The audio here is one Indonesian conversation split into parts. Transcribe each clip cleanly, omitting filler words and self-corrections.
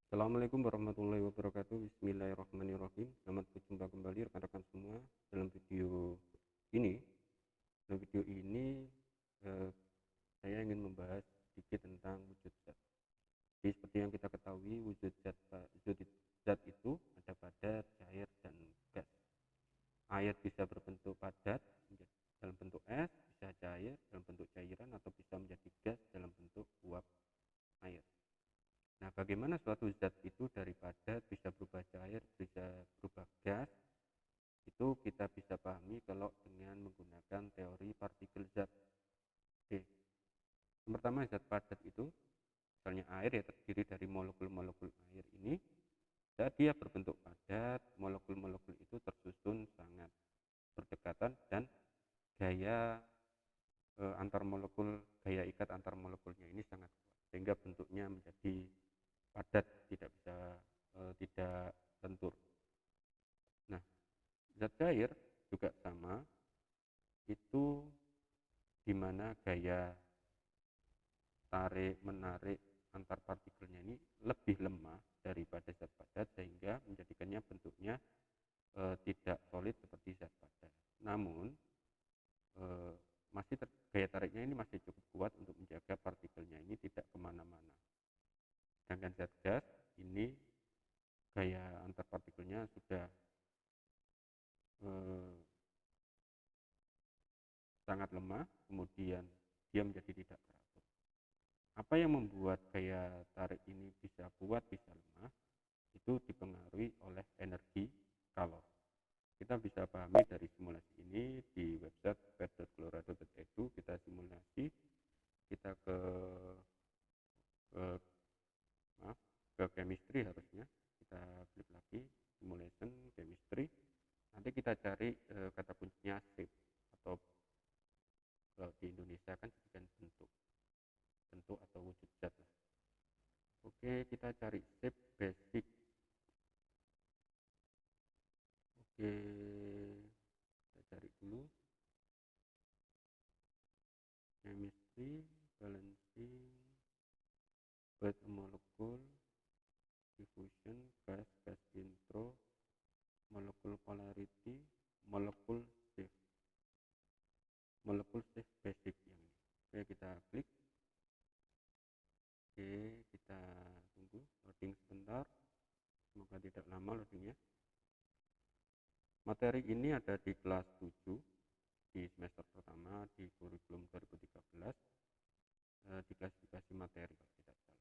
Assalamualaikum warahmatullahi wabarakatuh. Bismillahirrahmanirrahim. Selamat berjumpa kembali rekan-rekan semua dalam video ini. Dalam video ini eh, saya ingin membahas sedikit tentang wujud zat. Jadi seperti yang kita ketahui, wujud zat itu ada padat, cair, dan gas. Air bisa berbentuk padat dalam bentuk es, bisa cair dalam bentuk cairan, atau bisa menjadi gas dalam bentuk uap air. Nah, bagaimana suatu zat itu dari padat bisa berubah cair, bisa berubah gas, itu kita bisa pahami kalau dengan menggunakan teori partikel zat. Oke. Yang pertama, zat padat itu, misalnya air ya, terdiri dari molekul-molekul air ini. Saat dia berbentuk padat, molekul-molekul itu tersusun sangat berdekatan dan gaya gaya ikat antar molekulnya ini sangat kuat, sehingga bentuknya menjadi padat, tidak lentur. Nah, zat cair juga sama, itu dimana gaya tarik menarik antar partikelnya ini lebih lemah daripada zat padat, sehingga menjadikannya bentuknya tidak solid seperti zat padat. Namun gaya tariknya ini masih cukup kuat untuk menjaga partikelnya ini tidak kemana-mana. Sedangkan zat gas ini gaya antar partikelnya sudah sangat lemah, kemudian dia menjadi tidak teratur. Apa yang membuat gaya tarik ini bisa kuat, bisa lemah, itu dipengaruhi oleh energi kalor. Kita bisa pahami dari simulasi ini di website pet.colorado.edu. Kita simulasi, kita ke chemistry, harusnya kita klik lagi simulation chemistry. Nanti kita cari kata kuncinya shape, atau kalau di Indonesia kan jadikan bentuk atau wujud zat. Oke, kita cari shape basic. Oke, kita cari dulu chemistry, balancing, build a molecule, diffusion, gas intro, molecule polarity, molecule shape basic yang ini. Oke, kita klik. Oke, kita tunggu loading sebentar, semoga tidak lama loadingnya. Materi ini ada di kelas 7 di semester pertama di kurikulum 2013, di klasifikasi materi kalau tidak salah.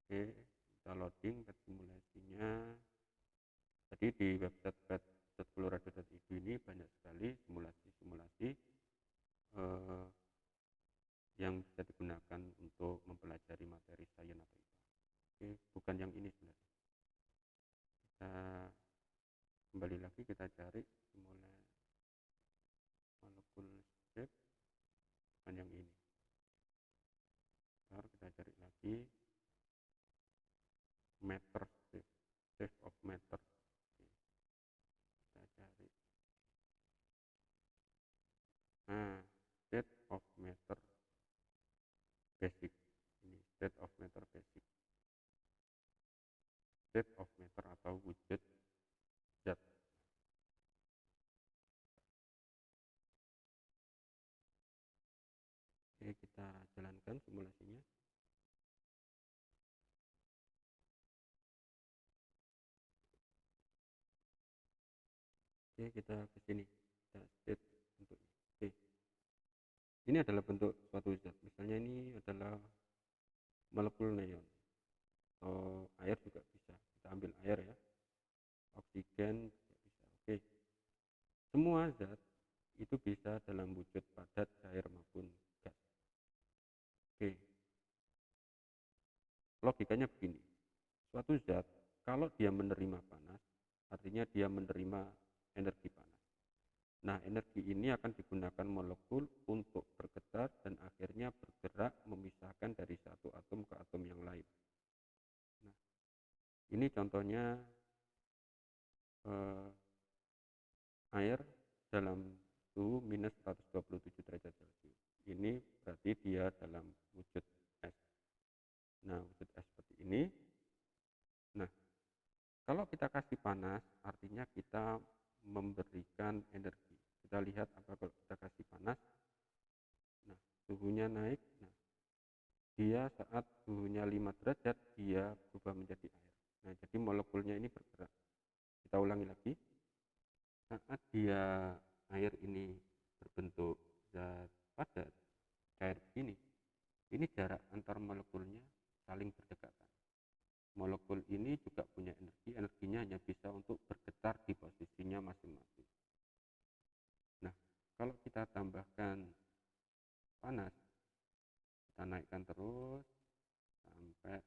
Oke, kita loading ke simulasinya. Jadi di website pet.colorado.edu ini banyak sekali simulasi-simulasi yang bisa digunakan untuk mempelajari materi sains atau IPA. Oke, bukan yang ini sebenarnya. Kita kembali lagi, kita cari molekul shape, bukan yang ini. Ntar kita cari lagi matter shape of matter. Oke, kita cari state of matter basic. Ini state of matter basic, state of matter atau wujud zat. Oke, kita jalankan simulasinya. Oke, kita ke sini, kita state bentuknya. Oke, ini adalah bentuk suatu zat. Misalnya ini adalah molekul neon, atau air juga bisa. Kita ambil air ya, oksigen juga bisa. Oke, semua zat itu bisa dalam wujud padat, cair maupun gas. Oke, logikanya begini, suatu zat kalau dia menerima panas, artinya dia menerima energi panas. Nah, energi ini akan digunakan molekul untuk bergetar dan akhirnya bergerak memisahkan dari satu atom ke atom yang lain. Nah, ini contohnya air dalam suhu minus 127 derajat Celcius. Ini berarti dia dalam wujud es. Nah, wujud es seperti ini. Nah, kalau kita kasih panas artinya kita memberikan energi. Kita lihat apa kalau kita kasih panas. Nah, suhunya naik. Nah, dia saat suhunya 5 derajat dia berubah menjadi air. Nah, jadi molekulnya ini bergerak. Kita ulangi lagi. Saat dia air ini berbentuk zat padat, cair begini, ini jarak antar molekulnya saling berdekatan. Molekul ini juga punya energi, energinya hanya bisa untuk bergetar di posisinya masing-masing. Nah, kalau kita tambahkan panas, kita naikkan terus sampai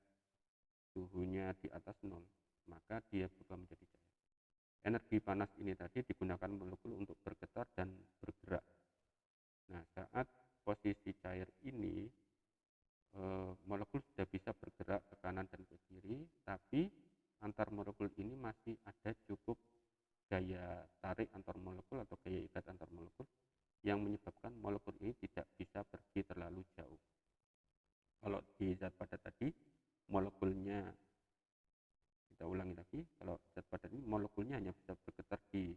suhunya di atas 0, maka dia berubah menjadi cair. Energi panas ini tadi digunakan molekul untuk bergetar dan bergerak. Nah, saat posisi cair ini molekul sudah bisa bergerak ke kanan dan ke kiri, tapi antar molekul ini masih ada cukup gaya tarik antar molekul atau gaya ikat antar molekul yang menyebabkan molekul ini tidak bisa pergi terlalu jauh. Kalau di zat padat tadi molekulnya, kita ulangi lagi, kalau zat padat ini molekulnya hanya bisa bergetar di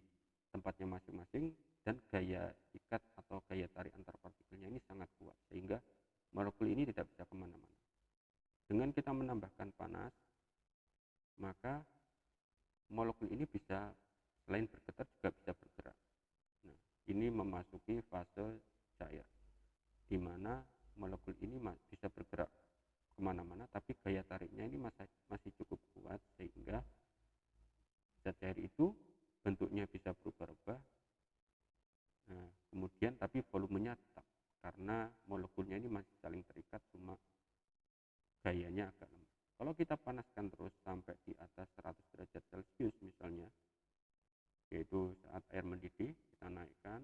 tempatnya masing-masing dan gaya ikat atau gaya tarik antar partikelnya ini sangat kuat sehingga molekul ini tidak bisa kemana-mana. Dengan kita menambahkan panas, maka molekul ini bisa selain bergetar juga bisa bergerak. Nah, ini memasuki fase cair, di mana molekul ini bisa bergerak kemana-mana, tapi gaya tariknya ini masih cukup kuat sehingga zat cair itu bentuknya bisa berubah-ubah. Nah, kemudian tapi volumenya tetap karena molekulnya ini masih saling terikat, cuma gayanya agak lemah. Kalau kita panaskan terus sampai di atas 100 derajat Celcius misalnya, yaitu saat air mendidih, kita naikkan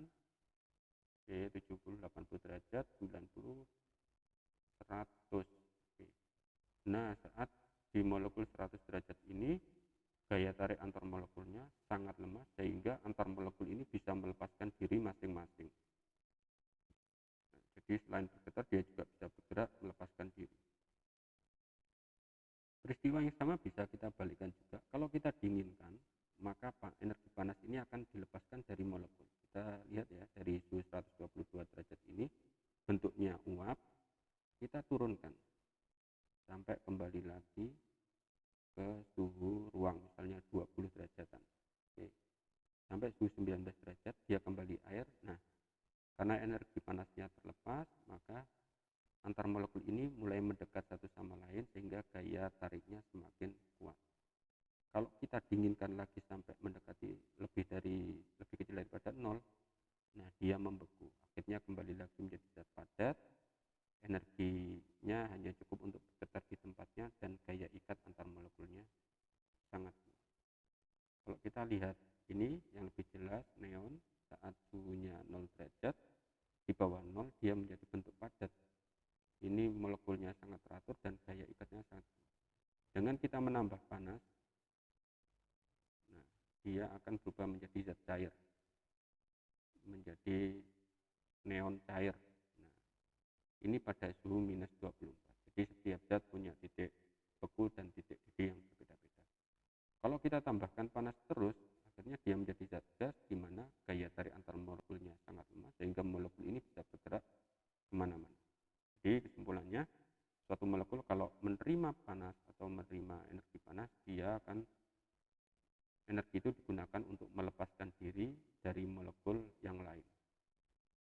ke 70, 80 derajat, 90, 100. Oke. Nah, saat di molekul 100 derajat ini gaya tarik antar molekulnya sangat lemah sehingga antar molekul ini bisa melepaskan diri masing-masing. Nah, jadi selain bergetar dia juga bisa bergerak melepaskan diri. Peristiwa yang sama bisa kita balikkan juga. Kalau kita dinginkan, maka energi panas ini akan dilepaskan dari molekul. Kita lihat ya, dari suhu 122 derajat ini bentuknya uap, kita turunkan sampai kembali lagi ke suhu ruang, misalnya 20 derajatan. Oke. Sampai suhu 19 derajat dia kembali air. Nah, karena energi panasnya terlepas, maka antar molekul ini mulai mendekat satu sama lain sehingga gaya tariknya semakin kuat. Kalau kita dinginkan lagi sampai mendekati lebih kecil daripada 0, nah dia membeku. Akhirnya kembali lagi menjadi zat padat. Energinya hanya cukup untuk bergetar di tempatnya dan gaya ikat antar molekulnya sangat kuat. Kalau kita lihat ini yang lebih jelas, neon saat suhunya 0 derajat, di bawah 0 dia menjadi bentuk padat. Ini molekulnya sangat teratur dan gaya ikatnya sangat kuat. Dengan kita menambah panas, nah, dia akan berubah menjadi zat cair, menjadi neon cair. Nah, ini pada suhu minus 24. Jadi setiap zat punya titik beku dan titik didih yang berbeda-beda. Kalau kita tambahkan panas terus, akhirnya dia menjadi zat gas di mana gaya tarik antar molekulnya sangat lemah sehingga molekul ini bisa bergerak kemana-mana. Jadi kesimpulannya, suatu molekul kalau menerima panas atau menerima energi panas, energi itu digunakan untuk melepaskan diri dari molekul yang lain.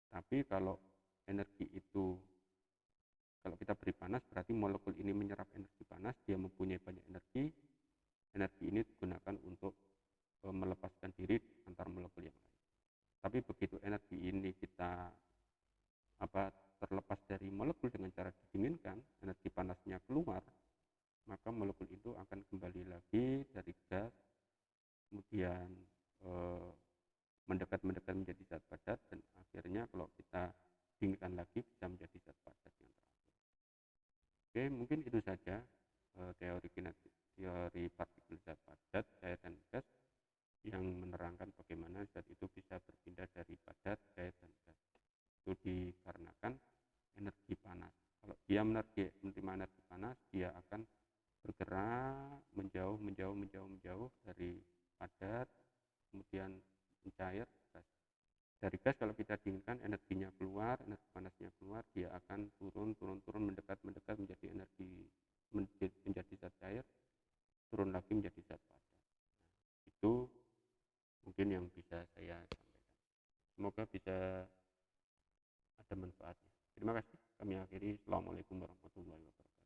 Tapi kalau kita beri panas, berarti molekul ini menyerap energi panas, dia mempunyai banyak energi. Energi ini digunakan untuk melepaskan diri antar molekul yang lain. Tapi begitu energi ini kita terlepas dari molekul dengan cara didinginkan, energi panasnya keluar, maka molekul itu akan kembali lagi dari gas, kemudian mendekat menjadi zat padat, dan akhirnya kalau kita dinginkan lagi bisa menjadi zat padat yang teratur. Oke, mungkin itu saja teori partikel zat padat, cair dan gas yang menerangkan bagaimana zat itu bisa berpindah dari padat, cair dan gas. Itu dikarenakan energi panas. Kalau dia menerima energi panas, dia akan bergerak menjauh dari padat, kemudian mencair gas. Dari gas kalau kita dinginkan energinya keluar, energi panasnya keluar, dia akan turun mendekat menjadi menjadi zat cair, turun lagi menjadi zat padat. Itu mungkin yang bisa saya sampaikan. Semoga bisa ada manfaatnya. Terima kasih. Kami akhiri. Assalamualaikum warahmatullahi wabarakatuh.